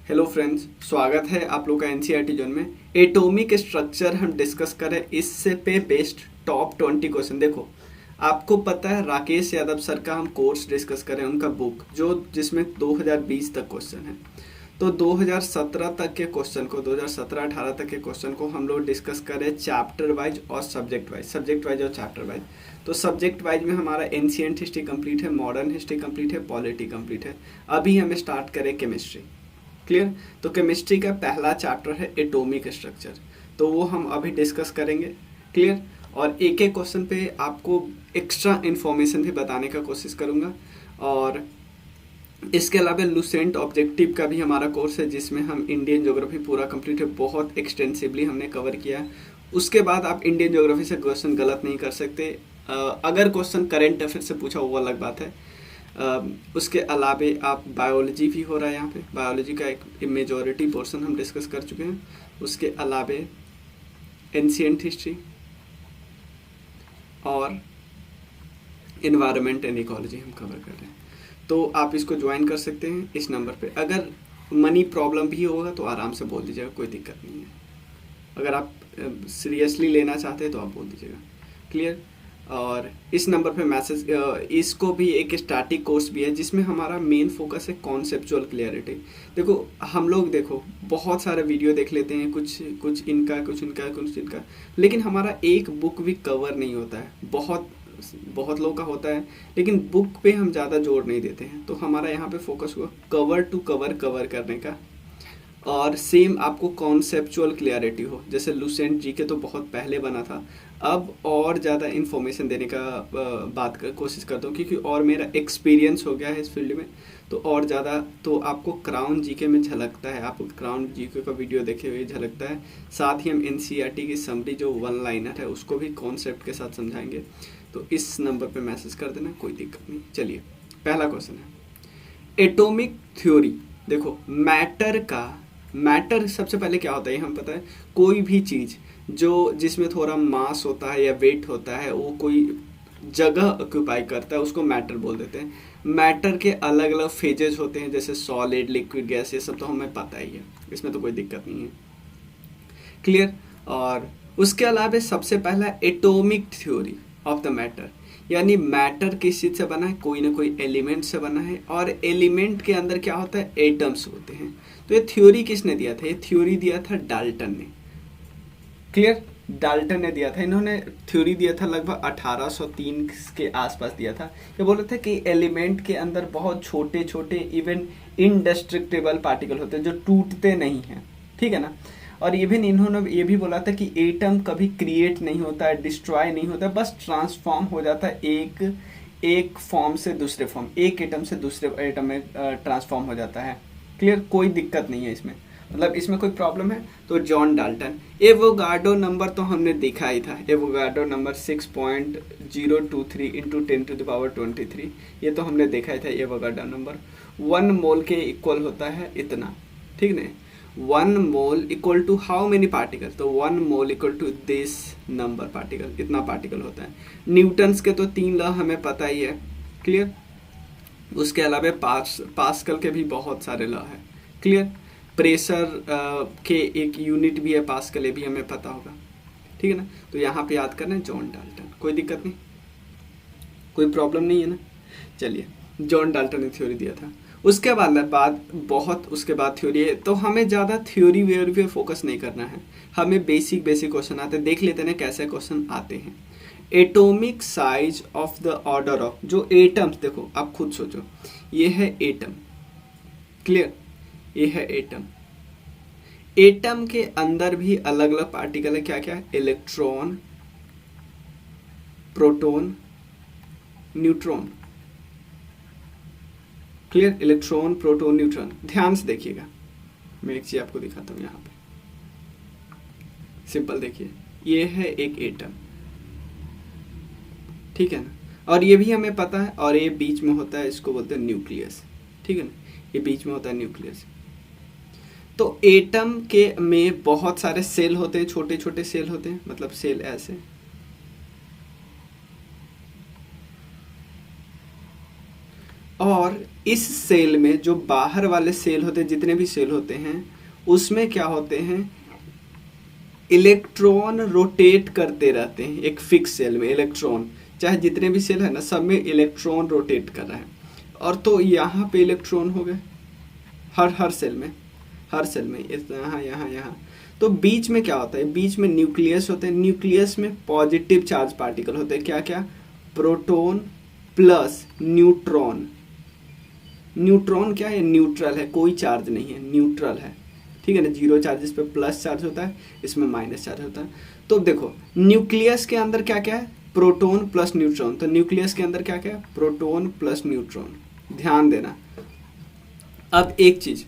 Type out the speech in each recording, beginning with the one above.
Hello friends, स्वागत है आप लोग का एनसीईआरटी जोन में। एटॉमिक स्ट्रक्चर हम डिस्कस करें, इससे पे बेस्ड टॉप 20 क्वेश्चन। देखो, आपको पता है राकेश यादव सर का हम कोर्स डिस्कस करें, उनका बुक जो जिसमें 2020 तक क्वेश्चन है। तो 2017 तक के क्वेश्चन को 2017-18 तक के क्वेश्चन को हम लोग डिस्कस करें चैप्टर वाइज और सब्जेक्ट वाइज और चैप्टर वाइज। तो सब्जेक्ट वाइज में हमारा एंशिएंट हिस्ट्री कंप्लीट है, मॉडर्न हिस्ट्री कंप्लीट है, पॉलिटी कंप्लीट है। अभी हमें स्टार्ट करें केमिस्ट्री। क्लियर? तो केमिस्ट्री का पहला चैप्टर है एटॉमिक स्ट्रक्चर, तो वो हम अभी डिस्कस करेंगे। क्लियर? और एक एक क्वेश्चन पे आपको एक्स्ट्रा इन्फॉर्मेशन भी बताने का कोशिश करूँगा। और इसके अलावा लुसेंट ऑब्जेक्टिव का भी हमारा कोर्स है, जिसमें हम इंडियन ज्योग्राफी पूरा कंप्लीट है, बहुत एक्सटेंसिवली हमने कवर किया है। उसके बाद आप इंडियन ज्योग्राफी से क्वेश्चन गलत नहीं कर सकते। अगर क्वेश्चन करेंट अफेयर से पूछा वो अलग बात है। उसके अलावे आप बायोलॉजी भी हो रहा है यहाँ पे, बायोलॉजी का एक मेजॉरिटी पोर्शन हम डिस्कस कर चुके हैं। उसके अलावे एंशिएंट हिस्ट्री और इन्वायरमेंट एंड इकोलॉजी हम कवर कर रहे हैं। तो आप इसको ज्वाइन कर सकते हैं इस नंबर पे। अगर मनी प्रॉब्लम भी होगा तो आराम से बोल दीजिएगा, कोई दिक्कत नहीं है। अगर आप सीरियसली लेना चाहते हैं तो आप बोल दीजिएगा। क्लियर? और इस नंबर पे मैसेज, इसको भी एक स्टैटिक कोर्स भी है, जिसमें हमारा मेन फोकस है कॉन्सेप्चुअल क्लियरिटी। देखो, हम लोग बहुत सारे वीडियो देख लेते हैं, कुछ इनका, लेकिन हमारा एक बुक भी कवर नहीं होता है। बहुत लोगों का होता है, लेकिन बुक पे हम ज़्यादा जोर नहीं देते हैं। तो हमारा यहाँ पे फोकस हुआ कवर टू कवर करने का। और सेम आपको कॉन्सेप्चुअल क्लियरिटी हो, जैसे लुसेंट जीके तो बहुत पहले बना था, अब और ज़्यादा इन्फॉर्मेशन देने का कोशिश करता हूँ, क्योंकि और मेरा एक्सपीरियंस हो गया है इस फील्ड में। तो और ज़्यादा तो आपको क्राउन जीके में झलकता है, आपको क्राउन जीके का वीडियो देखे हुए झलकता है। साथ ही हम एनसीईआरटी की समरी जो वन लाइनर है उसको भी कॉन्सेप्ट के साथ समझाएंगे। तो इस नंबर पर मैसेज कर देना, कोई दिक्कत नहीं। चलिए, पहला क्वेश्चन है एटॉमिक थ्योरी। देखो, मैटर सबसे पहले क्या होता है हम पता है। कोई भी चीज़ जिसमें थोड़ा मास होता है या वेट होता है, वो कोई जगह ऑक्यूपाई करता है, उसको मैटर बोल देते हैं। मैटर के अलग अलग फेजेस होते हैं, जैसे सॉलिड, लिक्विड, गैस, ये सब तो हमें पता ही है, इसमें तो कोई दिक्कत नहीं है। क्लियर? और उसके अलावा सबसे पहला atomic theory of the matter, यानी मैटर किस चीज़ से बना है, कोई ना कोई एलिमेंट से बना है। और एलिमेंट के अंदर क्या होता है, एटम्स होते हैं। तो ये थ्योरी किसने दिया था? ये थ्योरी दिया था डाल्टन ने। क्लियर? डाल्टन ने दिया था। इन्होंने थ्योरी दिया था लगभग 1803 के आसपास दिया था। ये बोले थे कि एलिमेंट के अंदर बहुत छोटे छोटे इवन इनडेस्ट्रक्टेबल पार्टिकल होते हैं जो टूटते नहीं हैं। ठीक है ना? और इवन इन्होंने ये भी बोला था कि एटम कभी क्रिएट नहीं होता है, डिस्ट्रॉय नहीं होता है, बस ट्रांसफॉर्म हो जाता है एक फॉर्म से दूसरे फॉर्म, एक एटम से दूसरे एटम में ट्रांसफॉर्म हो जाता है। क्लियर? कोई दिक्कत नहीं है इसमें, मतलब इसमें कोई प्रॉब्लम है तो जॉन डाल्टन। एवोगाड्रो नंबर तो हमने देखा ही था, एवोगाड्रो नंबर 6.023 इंटू 10⁻23, ये तो हमने देखा ही था। एवोगाड्रो नंबर 1 मोल के इक्वल होता है इतना। ठीक है? 1 mole equal to how many particle? तो 1 mole equal to this number particle, इतना पार्टिकल होता है। न्यूटन्स के तो 3 लॉ हमें पता ही है। क्लियर? उसके अलावा पास्कल के भी बहुत सारे लॉ है। क्लियर? प्रेशर के एक यूनिट भी है पास्कल, ये भी हमें पता होगा। ठीक है ना? तो यहाँ पे याद करना है जॉन डाल्टन, कोई दिक्कत नहीं, कोई प्रॉब्लम नहीं है ना। चलिए, जॉन डाल्टन ने थ्योरी दिया था। उसके बाद थ्योरी है, तो हमें ज़्यादा थ्योरी व्योरी पे फोकस नहीं करना है, हमें बेसिक क्वेश्चन आते हैं। देख लेते हैं कैसे क्वेश्चन आते हैं। Atomic size of the order of, जो एटम्स, देखो आप खुद सोचो, ये है एटम। क्लियर? ये है एटम। एटम के अंदर भी अलग अलग पार्टिकल है, क्या क्या है? Electron, proton, neutron. Clear? Electron, proton, neutron. ध्यान से देखिएगा, मैं एक चीज आपको दिखाता हूं यहाँ पे। सिंपल देखिए, ये है एक एटम, ठीक है ना? और ये भी हमें पता है, और ये बीच में होता है, इसको बोलते हैं न्यूक्लियस। ठीक है ना? ये बीच में होता है न्यूक्लियस। तो एटम के में बहुत सारे सेल होते हैं, छोटे छोटे सेल होते हैं, मतलब सेल ऐसे। और इस सेल में जो बाहर वाले सेल होते हैं, जितने भी सेल होते हैं, उसमें क्या होते हैं, इलेक्ट्रॉन रोटेट करते रहते हैं। एक फिक्स सेल में इलेक्ट्रॉन, चाहे जितने भी सेल है ना, सब में इलेक्ट्रॉन रोटेट कर रहा है। और तो यहाँ पे इलेक्ट्रॉन हो गए हर सेल में, यहाँ यहाँ यहाँ। तो बीच में क्या होता है, बीच में न्यूक्लियस होते हैं। न्यूक्लियस में पॉजिटिव चार्ज पार्टिकल होते हैं, क्या क्या, प्रोटॉन प्लस न्यूट्रॉन। न्यूट्रॉन क्या है, न्यूट्रल है, कोई चार्ज नहीं है, न्यूट्रल है, ठीक है ना। जीरो चार्ज, इस पे प्लस चार्ज होता है, इसमें माइनस चार्ज होता है। तो देखो न्यूक्लियस के अंदर क्या क्या है, प्रोटॉन प्लस न्यूट्रॉन। तो न्यूक्लियस के अंदर क्या क्या है, प्रोटॉन प्लस न्यूट्रॉन, ध्यान देना। अब एक चीज,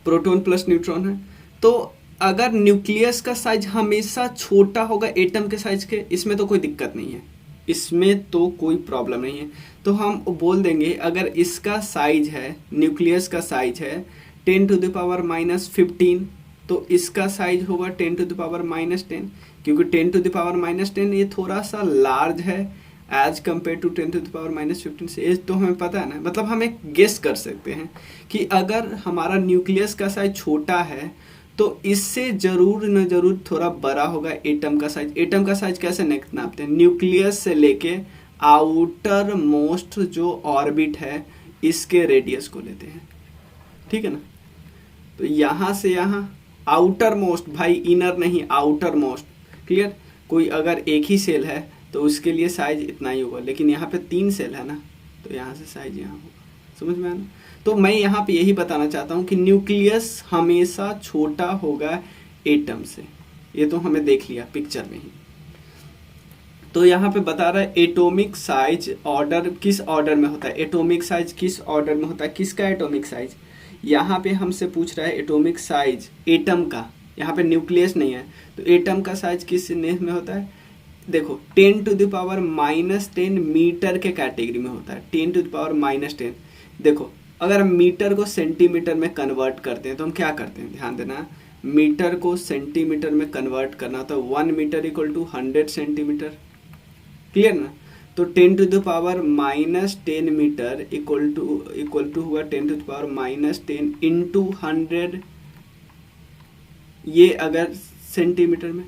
प्रोटॉन प्लस न्यूट्रॉन है, तो अगर न्यूक्लियस का साइज हमेशा छोटा होगा एटम के साइज के, इसमें तो कोई दिक्कत नहीं है, इसमें तो कोई प्रॉब्लम नहीं है। तो हम बोल देंगे अगर इसका साइज है, न्यूक्लियस का साइज है 10⁻⁻15, तो इसका साइज होगा 10⁻⁻10, क्योंकि 10⁻⁻10 ये थोड़ा सा लार्ज है एज कम्पेयर टू 10⁻⁻15 से। ये तो हमें पता है ना, मतलब हम एक गेस कर सकते हैं कि अगर हमारा न्यूक्लियस का साइज छोटा है तो इससे जरूर न जरूर थोड़ा बड़ा होगा एटम का साइज। एटम का साइज कैसे नापते हैं, न्यूक्लियस से लेके आउटर मोस्ट जो ऑर्बिट है इसके रेडियस को लेते हैं, ठीक है ना। तो यहाँ से यहाँ आउटर मोस्ट, भाई इनर नहीं, आउटर मोस्ट, क्लियर। कोई अगर एक ही सेल है तो उसके लिए साइज इतना ही होगा, लेकिन यहाँ पे 3 सेल है ना, तो यहाँ से साइज यहाँ होगा, समझ में आया ना। तो मैं यहाँ पे यही बताना चाहता हूँ कि न्यूक्लियस हमेशा छोटा होगा एटम से, ये तो हमें देख लिया पिक्चर में ही। तो यहाँ पे बता रहा है एटॉमिक साइज ऑर्डर किस ऑर्डर में होता है, एटॉमिक साइज किस ऑर्डर में होता है, किसका एटॉमिक साइज। यहाँ पे हमसे पूछ रहा है एटॉमिक साइज एटम का, यहाँ पे न्यूक्लियस नहीं है, तो एटम का साइज किस में होता है। देखो 10⁻⁻10 मीटर के कैटेगरी में होता है, 10⁻⁻10। देखो अगर हम मीटर को सेंटीमीटर में कन्वर्ट करते हैं तो हम क्या करते हैं, ध्यान देना, मीटर को सेंटीमीटर में कन्वर्ट करना तो 1 metre equal to 100 centimetre, clear ना। तो 10⁻⁻10 मीटर इक्वल टू हुआ 10⁻⁻10 इंटू 100, ये अगर सेंटीमीटर में,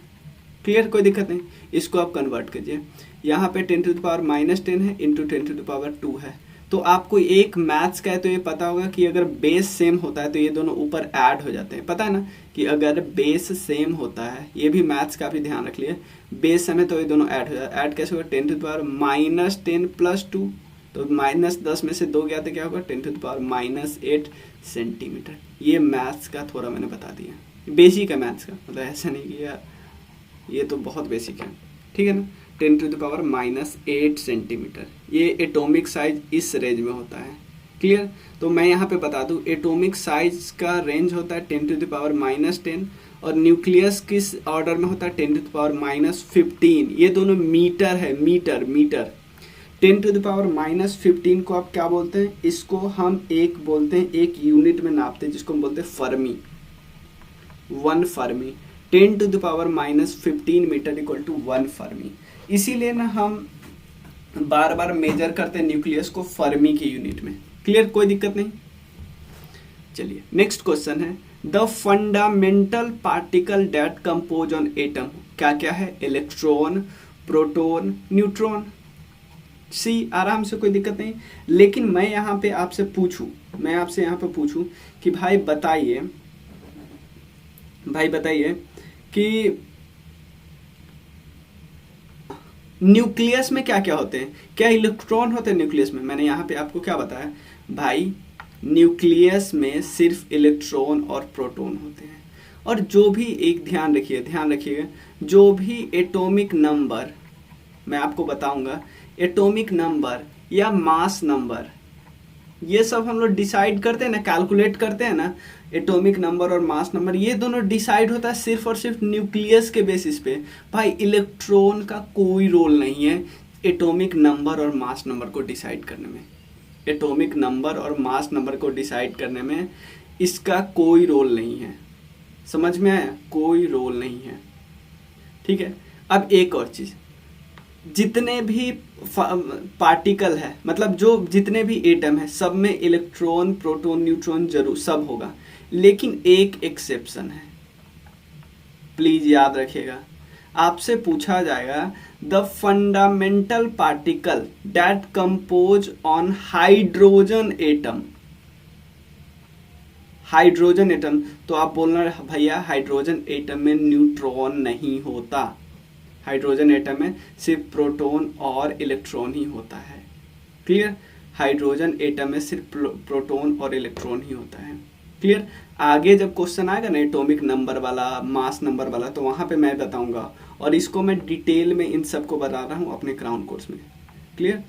क्लियर, कोई दिक्कत नहीं। इसको आप कन्वर्ट कीजिए, यहाँ पे 10⁻⁻10 है इंटू 10⁻2 है। तो आपको एक मैथ्स का है तो ये पता होगा कि अगर बेस सेम होता है तो ये दोनों ऊपर ऐड हो जाते हैं, पता है ना कि अगर बेस सेम होता है, ये भी मैथ्स का भी ध्यान रख लिए, बेस सेम है तो ये दोनों ऐड हो जाता है। ऐड कैसे होगा, 10⁻⁻10 प्लस 2, तो -10 में से 2 गया तो क्या होगा 10⁻⁻8 सेंटीमीटर। ये मैथ्स का थोड़ा मैंने बता दिया, बेसिक है मैथ्स का, मतलब ऐसा नहीं किया, ये तो बहुत बेसिक है, ठीक है ना। 10⁻⁻8 सेंटीमीटर, ये एटॉमिक साइज इस रेंज में होता है, क्लियर। तो मैं यहाँ पे बता दूँ एटॉमिक साइज का रेंज होता है 10⁻⁻10, और न्यूक्लियस किस ऑर्डर में होता है 10⁻⁻15। ये दोनों मीटर है, मीटर 10⁻⁻15 को आप क्या बोलते हैं, इसको हम एक बोलते हैं, एक यूनिट में नापते हैं जिसको हम बोलते हैं fermi, 1 fermi. 10⁻⁻15 metre equal to 1 fermi. इसीलिए ना हम बार बार मेजर करते हैं न्यूक्लियस को फर्मी की यूनिट में, क्लियर, कोई दिक्कत नहीं। चलिए नेक्स्ट क्वेश्चन है, the fundamental particle that compose on atom. क्या क्या है, इलेक्ट्रॉन, प्रोटॉन, न्यूट्रॉन। सी आराम से, कोई दिक्कत नहीं। लेकिन मैं यहाँ पे आपसे पूछूं, कि भाई बताइए कि न्यूक्लियस में क्या क्या होते हैं, क्या इलेक्ट्रॉन होते हैं न्यूक्लियस में। मैंने यहाँ पे आपको क्या बताया, भाई न्यूक्लियस में सिर्फ इलेक्ट्रॉन और प्रोटॉन होते हैं। और जो भी एक ध्यान रखिएगा, जो भी एटॉमिक नंबर मैं आपको बताऊंगा, एटॉमिक नंबर या मास नंबर, ये सब हम लोग डिसाइड करते हैं ना, कैलकुलेट करते हैं ना, एटॉमिक नंबर और मास नंबर, ये दोनों डिसाइड होता है सिर्फ और सिर्फ न्यूक्लियस के बेसिस पे। भाई इलेक्ट्रॉन का कोई रोल नहीं है एटॉमिक नंबर और मास नंबर को डिसाइड करने में, एटॉमिक नंबर और मास नंबर को डिसाइड करने में इसका कोई रोल नहीं है, समझ में आया, कोई रोल नहीं है, ठीक है। अब एक और चीज़, जितने भी पार्टिकल है, मतलब जो जितने भी एटम है, सब में इलेक्ट्रॉन, प्रोटॉन, न्यूट्रॉन जरूर सब होगा, लेकिन एक एक्सेप्शन है, प्लीज याद रखिएगा। आपसे पूछा जाएगा the fundamental particle that compose on hydrogen atom. Hydrogen atom, तो आप बोलना भैया हाइड्रोजन एटम में न्यूट्रॉन नहीं होता, हाइड्रोजन एटम में सिर्फ प्रोटॉन और इलेक्ट्रॉन ही होता है। क्लियर? हाइड्रोजन एटम में सिर्फ प्रोटॉन और इलेक्ट्रॉन ही होता है। क्लियर? आगे जब क्वेश्चन आएगा ना एटॉमिक नंबर वाला, मास नंबर वाला, तो वहां पे मैं बताऊंगा, और इसको मैं डिटेल में इन सबको बता रहा हूं अपने क्राउन कोर्स में। क्लियर?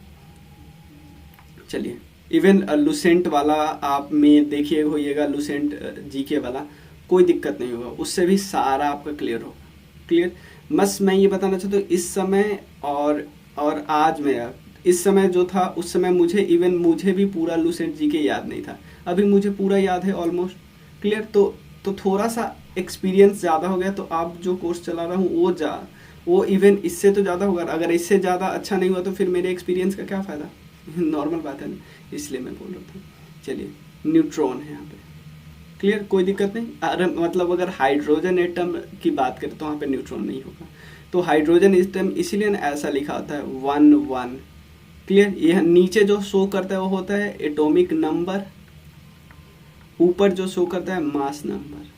चलिए, इवन लुसेंट वाला आप में देखिए होइएगा, लुसेंट जीके वाला, कोई दिक्कत नहीं होगा, उससे भी सारा आपका क्लियर होगा। क्लियर? बस मैं ये बताना चाहता हूँ इस समय और आज में, इस समय जो था उस समय मुझे भी पूरा लुसेंट जीके याद नहीं था, अभी मुझे पूरा याद है ऑलमोस्ट। क्लियर? तो थोड़ा सा एक्सपीरियंस ज़्यादा हो गया, तो आप जो कोर्स चला रहा हूँ वो इवन इससे तो ज़्यादा होगा। अगर इससे ज़्यादा अच्छा नहीं हुआ तो फिर मेरे एक्सपीरियंस का क्या फ़ायदा? नॉर्मल बात है ना, इसलिए मैं बोल रहा था। चलिए, न्यूट्रॉन है यहाँ पे। क्लियर? कोई दिक्कत नहीं। अरे मतलब अगर हाइड्रोजन एटम की बात करें तो वहाँ पे न्यूट्रॉन नहीं होगा, तो हाइड्रोजन एटम इसीलिए ना ऐसा लिखा होता है 1 1। क्लियर? यह नीचे जो शो करता है वो होता है एटॉमिक नंबर, ऊपर जो शो करता है मास नंबर।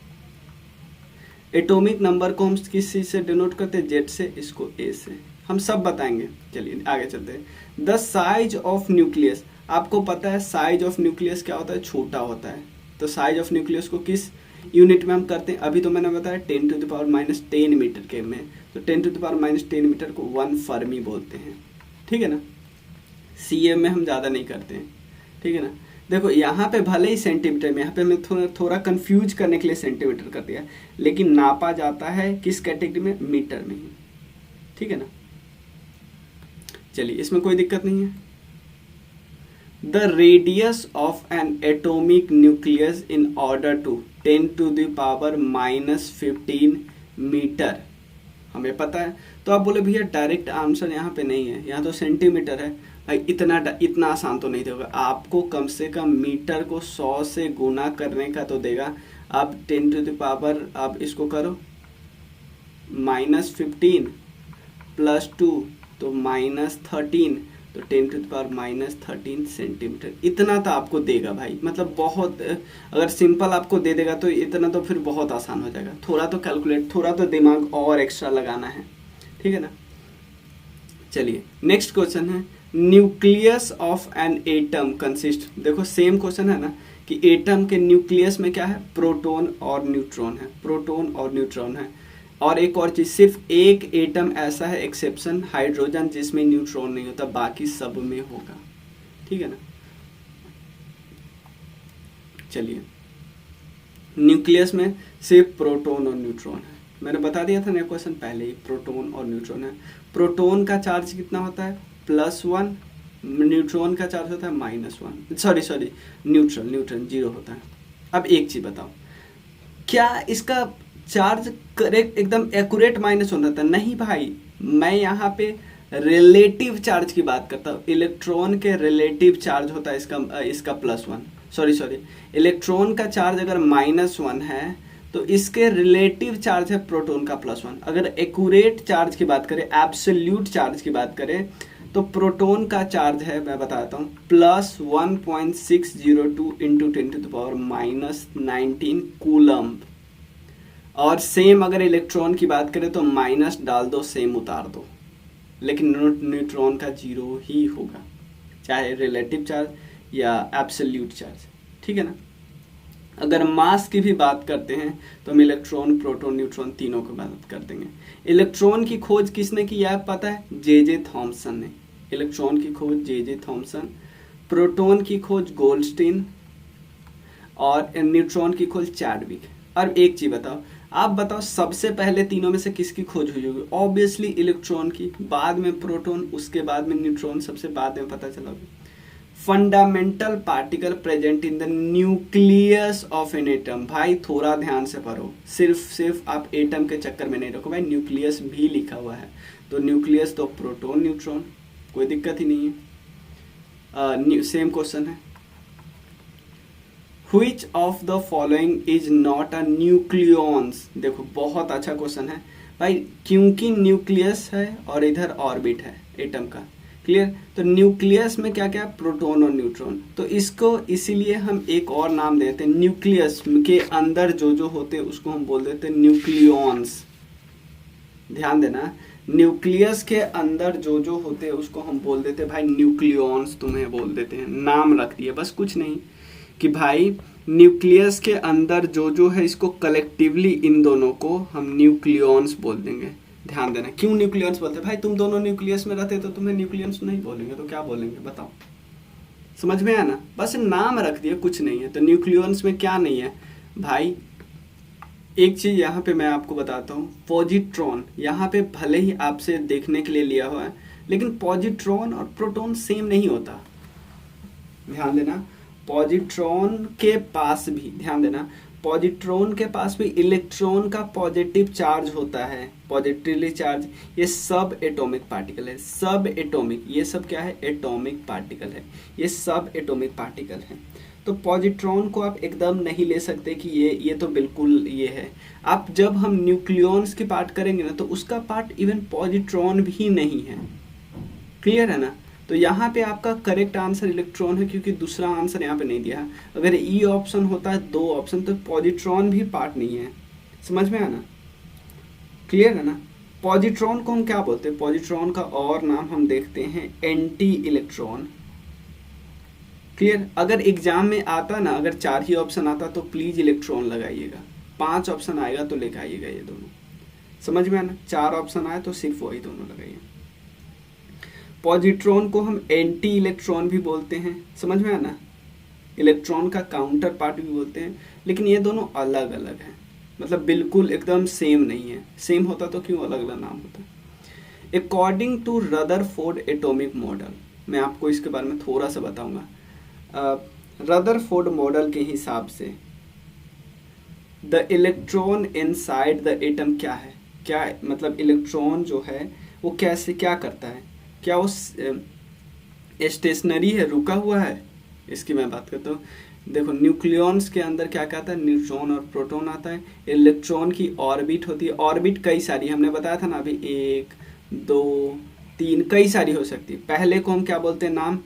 एटॉमिक नंबर को हम किस चीज से डिनोट करते हैं? जेड से, इसको ए से, हम सब बताएंगे। चलिए आगे चलते हैं। द साइज ऑफ न्यूक्लियस, आपको पता है साइज ऑफ न्यूक्लियस क्या होता है? छोटा होता है। तो साइज ऑफ न्यूक्लियस को किस यूनिट में हम करते हैं? अभी तो मैंने बताया 10⁻⁻10 मीटर के में, तो 10⁻⁻10 मीटर को 1 फर्मी बोलते हैं। ठीक है ना? सीएम में हम ज़्यादा नहीं करते हैं। ठीक है ना? देखो यहाँ पे भले ही सेंटीमीटर में, यहाँ पे मैं थोड़ा कंफ्यूज करने के लिए सेंटीमीटर कर दिया, लेकिन नापा जाता है किस कैटेगरी में? मीटर में ही। ठीक है ना? चलिए, इसमें कोई दिक्कत नहीं है। The radius of an atomic nucleus in order to 10⁻⁻15 metre, हमें पता है। तो आप बोले भैया डायरेक्ट आंसर यहाँ पे नहीं है, यहाँ तो सेंटीमीटर है। भाई इतना आसान तो नहीं देगा, आपको कम से कम मीटर को 100 से गुना करने का तो देगा। आप 10⁻, आप इसको करो -15 + 2 तो -13, तो 10⁻⁻13 सेंटीमीटर, इतना तो आपको देगा भाई। मतलब बहुत, अगर सिंपल आपको दे देगा तो इतना तो फिर बहुत आसान हो जाएगा। थोड़ा तो कैलकुलेट, थोड़ा तो दिमाग और एक्स्ट्रा लगाना है। ठीक है ना? चलिए, नेक्स्ट क्वेश्चन है nucleus of an atom consist. देखो सेम क्वेश्चन है ना कि एटम के न्यूक्लियस में क्या है? प्रोटॉन और न्यूट्रॉन है, प्रोटॉन और न्यूट्रॉन है। और एक और चीज, सिर्फ एक एटम ऐसा है एक्सेप्शन, हाइड्रोजन, जिसमें न्यूट्रॉन नहीं होता, बाकी सब में होगा। ठीक है ना? चलिए, न्यूक्लियस में सिर्फ प्रोटॉन और न्यूट्रॉन है। मैंने बता दिया था ना क्वेश्चन पहले ही, प्रोटॉन और न्यूट्रॉन है। प्रोटॉन का चार्ज कितना होता है? +1, न्यूट्रॉन का चार्ज होता है -1, सॉरी न्यूट्रॉन 0 होता है। अब एक चीज बताओ, क्या इसका चार्ज करेक्ट एकदम एक्यूरेट माइनस होना था? नहीं भाई, मैं यहाँ पे रिलेटिव चार्ज की बात करता हूँ। इलेक्ट्रॉन के रिलेटिव चार्ज होता है इसका +1, सॉरी इलेक्ट्रॉन का चार्ज अगर -1 है तो इसके रिलेटिव चार्ज है प्रोटॉन का +1। अगर एक्यूरेट चार्ज की बात करें, एब्सोल्यूट चार्ज की बात करें, तो प्रोटॉन का चार्ज है, मैं बताता हूँ, +1.602 × 10⁻⁻19 कूलम्ब। और सेम अगर इलेक्ट्रॉन की बात करें तो माइनस डाल दो, सेम उतार दो, लेकिन न्यूट्रॉन का 0 ही होगा, चाहे रिलेटिव चार्ज या एब्सोल्यूट चार्ज। ठीक है ना? अगर मास की भी बात करते हैं तो हम इलेक्ट्रॉन, प्रोटॉन, न्यूट्रॉन तीनों की बात कर देंगे। इलेक्ट्रॉन की खोज किसने की है पता है? जे थॉमसन ने। इलेक्ट्रॉन की खोज जे थॉमसन, प्रोटॉन की खोज गोल्डस्टीन, और न्यूट्रॉन की खोज चैडविक। और एक चीज बताओ, आप बताओ सबसे पहले तीनों में से किसकी खोज हुई होगी? ऑब्वियसली इलेक्ट्रॉन की, बाद में प्रोटॉन, उसके बाद में न्यूट्रॉन, सबसे बाद में पता चला होगा। Fundamental particle present in the nucleus of an atom. भाई थोड़ा ध्यान से पढ़ो, सिर्फ आप एटम के चक्कर में नहीं रखो भाई, न्यूक्लियस भी लिखा हुआ है। तो न्यूक्लियस तो प्रोटॉन न्यूट्रॉन, कोई दिक्कत ही नहीं है। सेम क्वेश्चन है, Which of the following is not a nucleons? देखो बहुत अच्छा क्वेश्चन है भाई, क्योंकि न्यूक्लियस है और इधर ऑर्बिट है एटम का, क्लियर। तो न्यूक्लियस में क्या क्या, प्रोटॉन और न्यूट्रॉन, तो इसको इसीलिए हम एक और नाम देते हैं, न्यूक्लियस के अंदर जो होते हैं उसको हम बोल देते हैं न्यूक्लियॉन्स। ध्यान देना, न्यूक्लियस के अंदर जो होते हैं उसको हम बोल देते हैं भाई न्यूक्लियॉन्स, तुम्हें बोल देते हैं, नाम रख दिए बस, कुछ नहीं, कि भाई न्यूक्लियस के अंदर जो है इसको कलेक्टिवली इन दोनों को हम न्यूक्लियॉन्स बोल देंगे। ध्यान देना, क्यों न्यूक्लियॉन्स बोलते हैं भाई, तुम दोनों न्यूक्लियस में रहते तो तुम्हें न्यूक्लियॉन्स नहीं बोलेंगे तो क्या बोलेंगे बताओ, समझ में आया ना, बस नाम रख दिया, कुछ नहीं है। तो न्यूक्लियॉन्स में क्या नहीं है भाई, एक चीज यहाँ पे मैं आपको बताता हूँ, पॉजिट्रॉन, यहाँ पे भले ही आपसे देखने के लिए लिया हुआ है लेकिन पॉजिट्रॉन और प्रोटॉन सेम नहीं होता। ध्यान देना, पॉजिट्रॉन के पास भी, ध्यान देना, पॉजिट्रॉन के पास भी इलेक्ट्रॉन का पॉजिटिव चार्ज होता है, पॉजिटिवली चार्ज, ये सब एटॉमिक पार्टिकल है, सब एटॉमिक, ये सब क्या है, एटॉमिक पार्टिकल है, ये सब एटॉमिक पार्टिकल है। तो पॉजिट्रॉन को आप एकदम नहीं ले सकते कि ये तो बिल्कुल ये है। आप जब हम न्यूक्लियॉन्स की बात करेंगे ना तो उसका पार्ट इवन पॉजिट्रॉन भी नहीं है, क्लियर है ना। तो यहाँ पे आपका करेक्ट आंसर इलेक्ट्रॉन है, क्योंकि दूसरा आंसर यहाँ पे नहीं दिया। अगर ई ऑप्शन होता है, दो ऑप्शन, तो पॉजिट्रॉन भी पार्ट नहीं है, समझ में आया ना, क्लियर है ना। पॉजिट्रॉन को हम क्या बोलते हैं, पॉजिट्रॉन का और नाम हम देखते हैं एंटी इलेक्ट्रॉन, क्लियर। अगर एग्जाम में आता ना, अगर 4 ही ऑप्शन आता तो प्लीज इलेक्ट्रॉन लगाइएगा, 5 ऑप्शन आएगा तो लेके आइएगा ये दोनों, समझ में आया ना। 4 ऑप्शन आए तो सिर्फ वही दोनों लगाइए। पॉजिट्रॉन को हम एंटी इलेक्ट्रॉन भी बोलते हैं, समझ में आया ना, इलेक्ट्रॉन का काउंटर पार्ट भी बोलते हैं, लेकिन ये दोनों अलग अलग हैं, मतलब बिल्कुल एकदम सेम नहीं है। सेम होता तो क्यों अलग अलग नाम होता। According to Rutherford atomic model, मैं आपको इसके बारे में थोड़ा सा बताऊंगा। रदरफोर्ड मॉडल के हिसाब से the electron inside the atom क्या है, क्या मतलब इलेक्ट्रॉन जो है वो कैसे क्या करता है, क्या वो स्टेशनरी है, रुका हुआ है, इसकी मैं बात करता हूँ। देखो न्यूक्लियॉन्स के अंदर क्या क्या आता है, न्यूट्रॉन और प्रोटॉन आता है, इलेक्ट्रॉन की ऑर्बिट होती है, ऑर्बिट कई सारी हमने बताया था ना अभी, 1 2 3 कई सारी हो सकती है। पहले को हम क्या बोलते हैं नाम,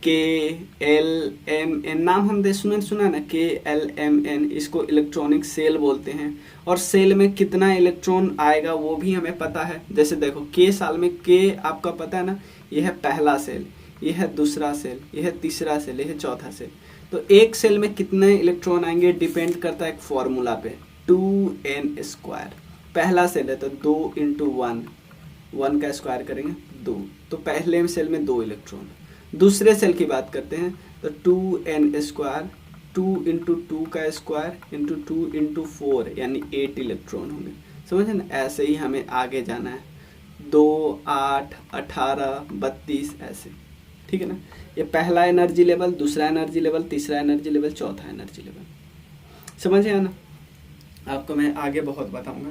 KLMN, नाम हमने सुना ना, KLMN, इसको इलेक्ट्रॉनिक सेल बोलते हैं। और सेल में कितना इलेक्ट्रॉन आएगा वो भी हमें पता है, जैसे देखो K साल में, K आपका पता है ना, ये है पहला सेल, ये है दूसरा सेल, ये है तीसरा सेल, ये है चौथा सेल। तो एक सेल में कितने इलेक्ट्रॉन आएंगे डिपेंड करता है एक फॉर्मूला पे, 2n²। पहला सेल है तो 2 × 1, 1 का स्क्वायर करेंगे 2, तो पहले सेल में 2 इलेक्ट्रॉन। दूसरे सेल की बात करते हैं तो 2n², 2 × 2 का स्क्वायर × 2 × 4 यानी 8 इलेक्ट्रॉन होंगे, समझे ना। ऐसे ही हमें आगे जाना है, 2 8 18 32 ऐसे, ठीक है ना। ये पहला एनर्जी लेवल, दूसरा एनर्जी लेवल, तीसरा एनर्जी लेवल, चौथा एनर्जी लेवल, समझे ना। आपको मैं आगे बहुत बताऊंगा,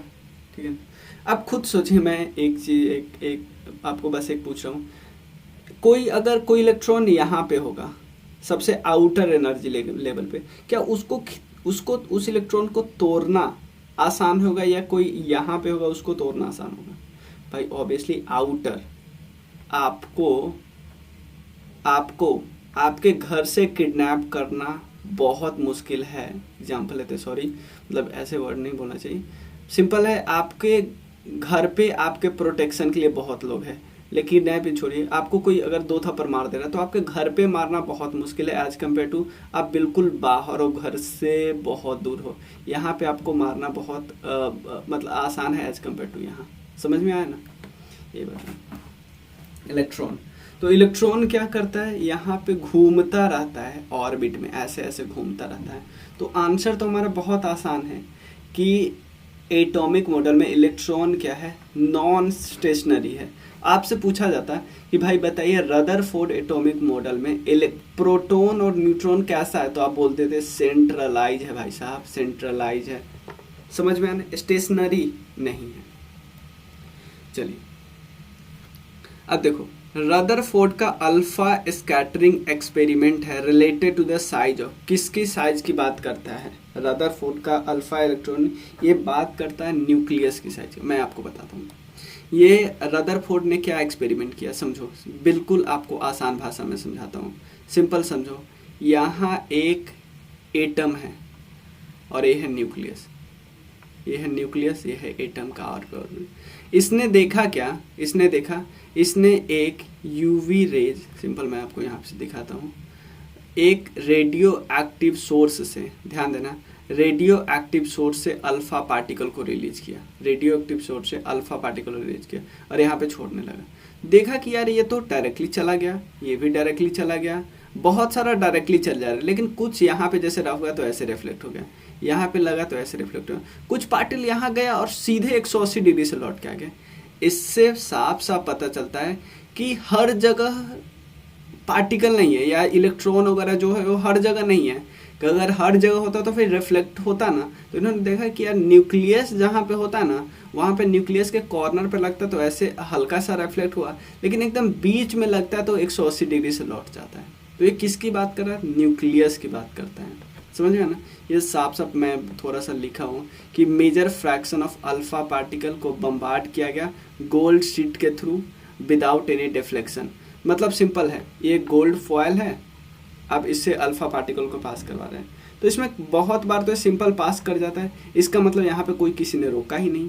ठीक है ना। अब खुद सोचिए, मैं एक चीज एक आपको बस एक पूछ रहा हूँ, कोई अगर कोई इलेक्ट्रॉन यहाँ पे होगा सबसे आउटर एनर्जी लेवल पे, क्या उसको उस इलेक्ट्रॉन को तोड़ना आसान होगा, या कोई यहाँ पे होगा उसको तोड़ना आसान होगा। भाई ऑब्वियसली आउटर, आपको आपके घर से किडनैप करना बहुत मुश्किल है, एग्जाम्पल लेते, सॉरी मतलब ऐसे वर्ड नहीं बोलना चाहिए, सिंपल है, आपके घर पे आपके प्रोटेक्शन के लिए बहुत लोग हैं, लेकिन नहीं भी छोड़िए, आपको कोई अगर 2 थप्पड़ मार दे रहा है तो आपके घर पे मारना बहुत मुश्किल है एज कम्पेयर टू आप बिल्कुल बाहर हो, घर से बहुत दूर हो, यहाँ पे आपको मारना बहुत मतलब आसान है एज कम्पेयर टू यहाँ, समझ में आया ना। ये बता इलेक्ट्रॉन, तो इलेक्ट्रॉन क्या करता है, यहाँ पे घूमता रहता है ऑर्बिट में, ऐसे ऐसे घूमता रहता है। तो आंसर तो हमारा बहुत आसान है कि एटॉमिक मॉडल में इलेक्ट्रॉन क्या है, नॉन स्टेशनरी है। आपसे पूछा जाता है कि भाई बताइए रदरफोर्ड एटॉमिक मॉडल में प्रोटॉन और न्यूट्रॉन कैसा है, तो आप बोलते थे सेंट्रलाइज है भाई साहब, सेंट्रलाइज है, समझ में आना, स्टेशनरी नहीं है। चलिए अब देखो, रदरफोर्ड का अल्फा स्कैटरिंग एक्सपेरिमेंट है related to the size of, किसकी साइज की बात करता है? रदरफोर्ड का अल्फा इलेक्ट्रॉन ये बात करता है न्यूक्लियस की साइज। मैं आपको बताता हूँ, ये रदरफोर्ड ने क्या एक्सपेरिमेंट किया, समझो, बिल्कुल आपको आसान भाषा में समझाता हूँ, सिंपल समझो। यहाँ एक एटम है और ये है न्यूक्लियस, ये है न्यूक्लियस, ये है एटम का ऑर्बिटल। इसने देखा क्या, इसने एक यूवी रेज, सिंपल मैं आपको यहाँ से दिखाता हूँ, एक रेडियो एक्टिव सोर्स से, ध्यान देना, रेडियो एक्टिव सोर्स से अल्फा पार्टिकल को रिलीज किया, रेडियो एक्टिव सोर्स से अल्फा पार्टिकल को रिलीज किया और यहाँ पे छोड़ने लगा। देखा कि यार ये तो डायरेक्टली चला गया, ये भी डायरेक्टली चला गया, बहुत सारा डायरेक्टली चल जा रहा है, लेकिन कुछ यहाँ पे जैसे रफ गया तो ऐसे रिफ्लेक्ट हो गया, यहाँ पे लगा तो ऐसे रिफ्लेक्ट हो गया, कुछ पार्टिकल यहाँ गया और सीधे 180 डिग्री से लौट के आ गया। इससे साफ साफ पता चलता है कि हर जगह पार्टिकल नहीं है, या इलेक्ट्रॉन वगैरह जो है वो हर जगह नहीं है। कि अगर हर जगह होता तो फिर रिफ्लेक्ट होता ना। तो इन्होंने देखा कि यार न्यूक्लियस जहाँ पे होता है ना, वहाँ पे न्यूक्लियस के कॉर्नर पे लगता तो ऐसे हल्का सा रिफ्लेक्ट हुआ, लेकिन एकदम बीच में लगता है तो 180 डिग्री से लौट जाता है। तो ये किसकी बात कर रहा है? न्यूक्लियस की बात करता है, समझ में ना। ये साफ साफ मैं थोड़ा सा लिखा हूँ कि major fraction of alpha particle को बम्बार्ड किया गया गोल्ड शीट के थ्रू विदाउट एनी डिफ्लेक्शन। मतलब सिंपल है, ये गोल्ड फॉयल है, अब इससे अल्फा पार्टिकल को पास करवा रहे हैं, तो इसमें बहुत बार तो सिंपल पास कर जाता है, इसका मतलब यहाँ पे कोई किसी ने रोका ही नहीं।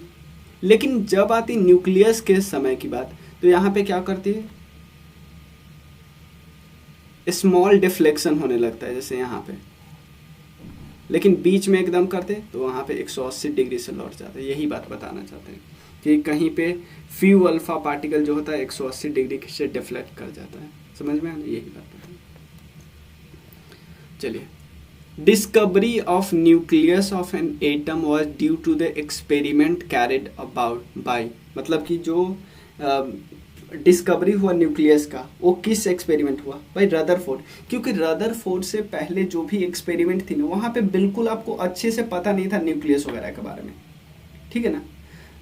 लेकिन जब आती न्यूक्लियस के समय की बात, तो यहाँ पे क्या करती है, स्मॉल डिफ्लेक्शन होने लगता है जैसे यहाँ पे, लेकिन बीच में एकदम करते तो वहाँ पे 180 डिग्री से लौट जाता है। यही बात बताना चाहते हैं कि कहीं पे फ्यू अल्फा पार्टिकल जो होता है 180 डिग्री से डिफ्लेक्ट कर जाता है, समझ में आना, यही बात बताएं। चलिए, discovery of nucleus of an atom was due to the experiment carried about by, मतलब कि जो डिस्कवरी हुआ न्यूक्लियस का, वो किस एक्सपेरिमेंट हुआ? भाई रदरफोर्ड। क्योंकि रदरफोर्ड से पहले जो भी एक्सपेरिमेंट थी ना, वहाँ पे बिल्कुल आपको अच्छे से पता नहीं था न्यूक्लियस वगैरह के बारे में, ठीक है ना।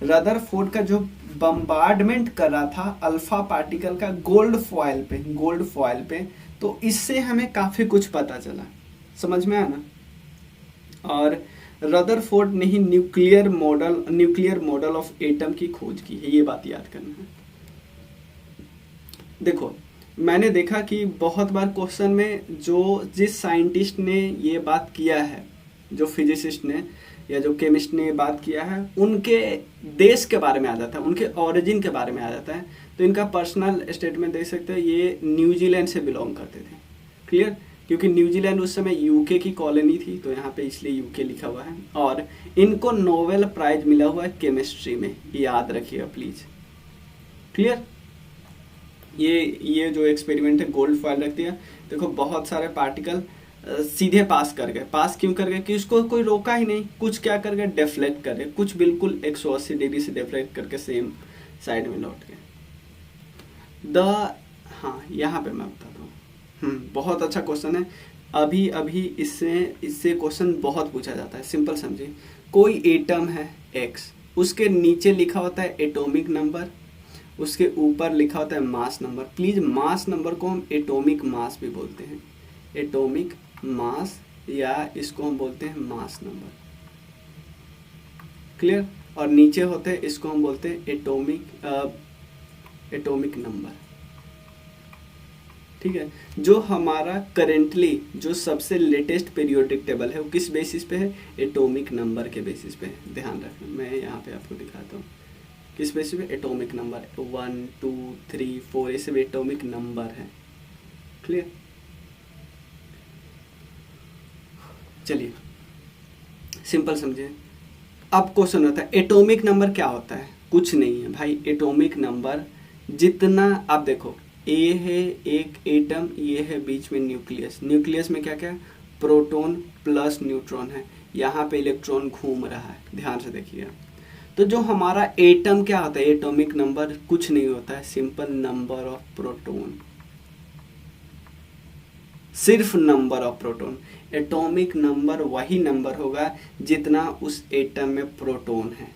रदरफोर्ड का जो बम्बार्डमेंट कर रहा था अल्फा पार्टिकल का गोल्ड फॉयल पे, तो इससे हमें काफ़ी कुछ पता चला, समझ में आया ना। और रदरफोर्ड ने ही न्यूक्लियर मॉडल ऑफ एटम की खोज की है, ये बात याद करना है। देखो, मैंने देखा कि बहुत बार क्वेश्चन में जिस साइंटिस्ट ने ये बात किया है, जो फिजिसिस्ट ने या जो केमिस्ट ने बात किया है, उनके देश के बारे में आ जाता है, उनके ओरिजिन के बारे में आ जाता है। तो इनका पर्सनल स्टेटमेंट देख सकते हैं, ये न्यूजीलैंड से बिलोंग करते थे, क्लियर। क्योंकि न्यूजीलैंड उस समय यूके की कॉलोनी थी, तो यहाँ पे इसलिए यूके लिखा हुआ है। और इनको नोबेल प्राइज मिला हुआ है केमिस्ट्री में, याद रखिएगा प्लीज, क्लियर। ये जो एक्सपेरिमेंट है गोल्ड फॉयल रख दिया, देखो बहुत सारे पार्टिकल सीधे पास कर गए। पास क्यों कर गए? कि उसको कोई रोका ही नहीं, कुछ क्या कर गए, डिफ्लेक्ट कर गए, कुछ बिल्कुल 180 डिग्री से डिफ्लेक्ट करके सेम साइड में लौट गए। हाँ, यहाँ पे मैं बताता हूँ, बहुत अच्छा क्वेश्चन है। अभी इससे क्वेश्चन बहुत पूछा जाता है। सिंपल समझिए, कोई एटम है X, उसके नीचे लिखा होता है एटॉमिक नंबर, उसके ऊपर लिखा होता है mass number. Please mass number को हम एटॉमिक मास भी बोलते हैं, एटॉमिक मास, या इसको हम बोलते हैं मास नंबर, क्लियर। और नीचे होते हैं, इसको हम बोलते हैं एटॉमिक नंबर, ठीक है। जो हमारा करेंटली जो सबसे लेटेस्ट पीरियोडिक टेबल है, वो किस बेसिस पे है? एटॉमिक नंबर के बेसिस पे है। ध्यान रखना, मैं यहाँ पे आपको दिखाता हूँ किस बेसिस पे, एटॉमिक नंबर 1 2 3 4, ये सब एटॉमिक नंबर है, क्लियर। चलिए सिंपल समझिए। अब क्वेश्चन होता है एटॉमिक नंबर क्या होता है? कुछ नहीं है भाई, एटॉमिक नंबर जितना, आप देखो ए है एक एटम, ये है बीच में न्यूक्लियस, न्यूक्लियस में क्या क्या है? प्रोटॉन प्लस न्यूट्रॉन है, यहाँ पे इलेक्ट्रॉन घूम रहा है, ध्यान से देखिएगा। तो जो हमारा एटम क्या होता है, एटॉमिक नंबर कुछ नहीं होता है, सिंपल नंबर ऑफ प्रोटॉन, सिर्फ number of proton. Atomic number वही नंबर होगा जितना उस एटम में प्रोटॉन है,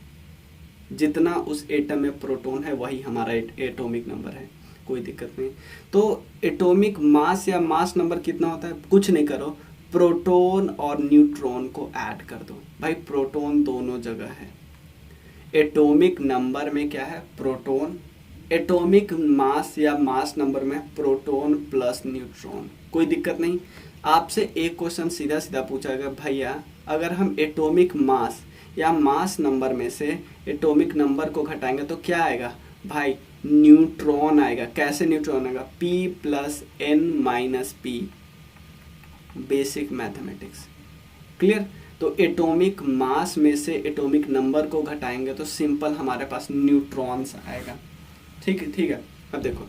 जितना उस एटम में प्रोटॉन है वही हमारा एटॉमिक नंबर है। कोई दिक्कत नहीं। तो एटॉमिक मास या मास नंबर कितना होता है, कुछ नहीं करो, प्रोटॉन और न्यूट्रॉन को ऐड कर दो। भाई प्रोटॉन दोनों जगह है, एटॉमिक नंबर में क्या है, प्रोटॉन, एटॉमिक मास या मास नंबर में प्रोटॉन प्लस न्यूट्रॉन, कोई दिक्कत नहीं। आपसे एक क्वेश्चन सीधा सीधा पूछा गया, भैया अगर हम एटॉमिक मास या मास नंबर में से एटॉमिक नंबर को घटाएंगे तो क्या आएगा, भाई न्यूट्रॉन आएगा। कैसे न्यूट्रॉन आएगा, P plus N minus P, basic mathematics, clear. तो एटॉमिक मास में से एटॉमिक नंबर को घटाएंगे तो सिंपल हमारे पास न्यूट्रॉन्स आएगा। ठीक है। अब देखो,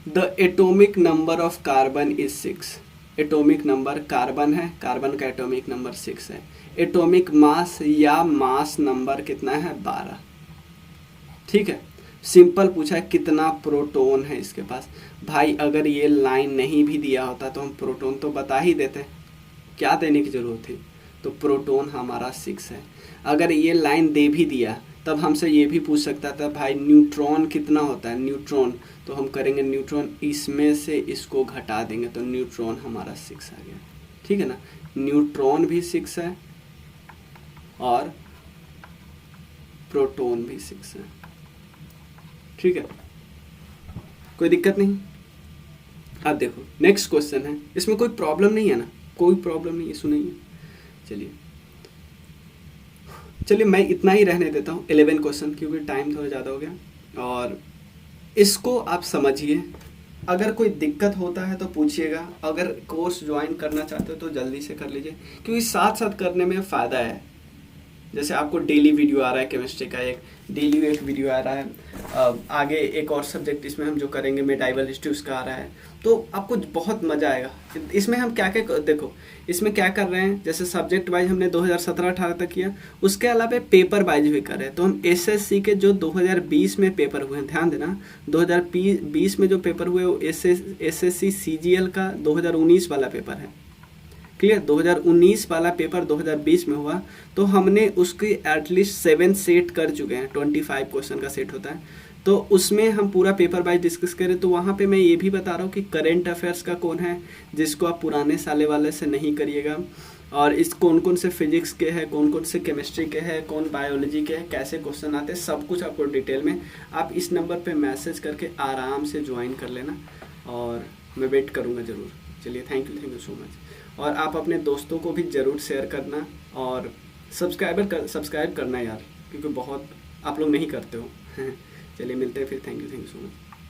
the atomic number of carbon is 6, atomic number carbon है, कार्बन का एटॉमिक नंबर 6 है। एटॉमिक मास या मास नंबर कितना है, 12। ठीक है, सिंपल पूछा है कितना प्रोटॉन है इसके पास। भाई अगर ये लाइन नहीं भी दिया होता तो हम प्रोटॉन तो बता ही देते, क्या देने की जरूरत थी। तो प्रोटॉन हमारा 6 है। अगर ये लाइन दे भी दिया तब हमसे ये भी पूछ सकता था, भाई न्यूट्रॉन कितना होता है, न्यूट्रॉन, तो हम करेंगे न्यूट्रॉन इसमें से इसको घटा देंगे तो न्यूट्रॉन हमारा 6 आ गया। ठीक है ना, न्यूट्रॉन भी 6 है और प्रोटॉन भी 6 है। ठीक है, कोई दिक्कत नहीं। अब देखो नेक्स्ट क्वेश्चन है, इसमें कोई प्रॉब्लम नहीं है ना, कोई प्रॉब्लम नहीं है, सुनिए। चलिए मैं इतना ही रहने देता हूँ 11 क्वेश्चन, क्योंकि टाइम थोड़ा ज़्यादा हो गया। और इसको आप समझिए, अगर कोई दिक्कत होता है तो पूछिएगा, अगर कोर्स ज्वाइन करना चाहते हो तो जल्दी से कर लीजिए, क्योंकि साथ साथ करने में फ़ायदा है। जैसे आपको डेली वीडियो आ रहा है केमिस्ट्री का, डेली एक वीडियो आ रहा है, आगे एक और सब्जेक्ट इसमें हम जो करेंगे मेटाइवल हिस्ट्री उसका आ रहा है, तो आपको बहुत मज़ा आएगा। इसमें हम क्या क्या देखो, इसमें क्या कर रहे हैं, जैसे सब्जेक्ट वाइज हमने 2017-18 तक किया, उसके अलावा पेपर वाइज भी कर रहे हैं। तो हम एसएससी के जो 2020 में पेपर हुए हैं, ध्यान देना 2020 में जो पेपर हुए वो एसएससी सीजीएल का 2019 वाला पेपर है, क्लियर। 2019 वाला पेपर 2020 में हुआ, तो हमने उसकी एटलीस्ट 7 सेट कर चुके हैं, 25 क्वेश्चन का सेट होता है। तो उसमें हम पूरा पेपर वाइज डिस्कस करें, तो वहाँ पे मैं ये भी बता रहा हूँ कि करंट अफेयर्स का कौन है जिसको आप पुराने साले वाले से नहीं करिएगा, और इस कौन कौन से फिजिक्स के हैं, कौन कौन से केमिस्ट्री के हैं, कौन बायोलॉजी के हैं, कैसे क्वेश्चन आते हैं, सब कुछ आपको डिटेल में आप इस नंबर पे मैसेज करके आराम से ज्वाइन कर लेना, और मैं वेट करूँगा ज़रूर। चलिए, थैंक यू सो मच। और आप अपने दोस्तों को भी ज़रूर शेयर करना, और सब्सक्राइब करना यार, क्योंकि बहुत आप लोग नहीं करते हो। चलिए मिलते हैं फिर, थैंक यू सो मच।